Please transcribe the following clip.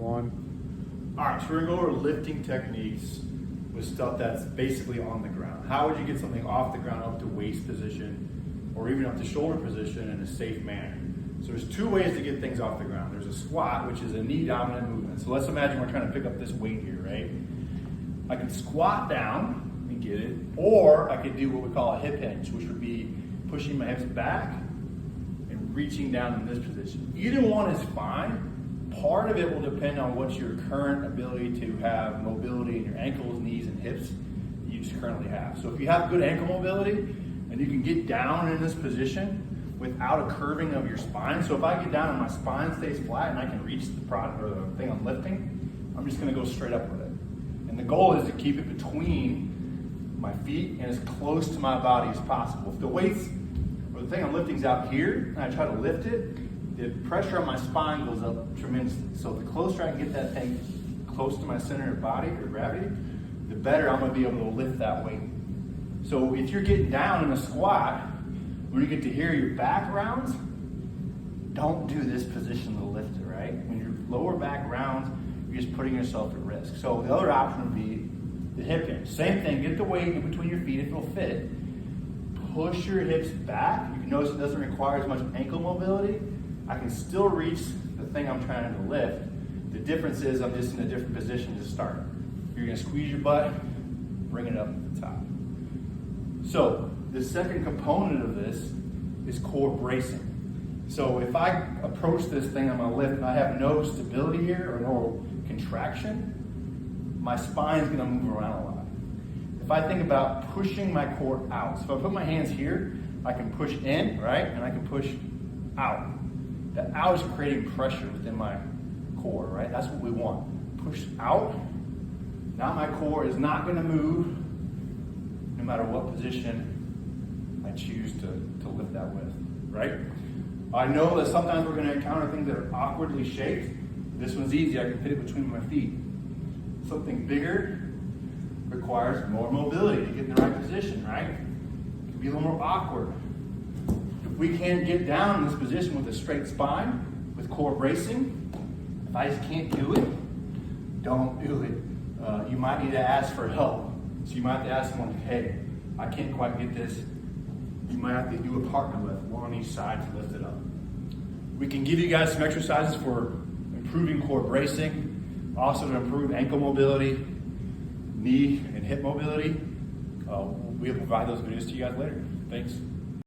one. All right, so we're gonna go over lifting techniques with stuff that's basically on the ground. How would you get something off the ground up to waist position or even up to shoulder position in a safe manner? So there's two ways to get things off the ground. There's a squat, which is a knee dominant movement. So let's imagine we're trying to pick up this weight here, right? I can squat down and get it, or I could do what we call a hip hinge, which would be pushing my hips back and reaching down in this position. Either one is fine. Part of it will depend on what your current ability to have mobility in your ankles, knees, and hips that you just currently have. So if you have good ankle mobility and you can get down in this position without a curving of your spine. So if I get down and my spine stays flat and I can reach the product or the thing I'm lifting, I'm just gonna go straight up with it. And the goal is to keep it between my feet and as close to my body as possible. If the weights or the thing I'm lifting is out here and I try to lift it, the pressure on my spine goes up tremendously. So the closer I can get that thing close to my center of body or gravity, the better I'm gonna be able to lift that weight. So if you're getting down in a squat, when you get to here, your back rounds, don't do this position to lift it, right? When your lower back rounds, you're just putting yourself at risk. So the other option would be the hip hinge. Same thing, get the weight in between your feet if it'll fit. Push your hips back. You can notice it doesn't require as much ankle mobility. I can still reach the thing I'm trying to lift. The difference is I'm just in a different position to start. You're gonna squeeze your butt, bring it up to the top. So the second component of this is core bracing. So if I approach this thing I'm gonna lift and I have no stability here or no contraction, my spine's gonna move around a lot. If I think about pushing my core out, so if I put my hands here, I can push in, right? And I can push out. That out is creating pressure within my core, right? That's what we want. Push out. Now my core is not gonna move no matter what position I choose to lift that with, right? I know that sometimes we're gonna encounter things that are awkwardly shaped. This one's easy, I can fit it between my feet. Something bigger requires more mobility to get in the right position, right? It can be a little more awkward. If we can't get down in this position with a straight spine, with core bracing, if I just can't do it, don't do it. You might need to ask for help. So you might have to ask someone, hey, I can't quite get this. You might have to do a partner lift, one on each side to lift it up. We can give you guys some exercises for improving core bracing, also to improve ankle mobility, knee and hip mobility. We'll provide those videos to you guys later. Thanks.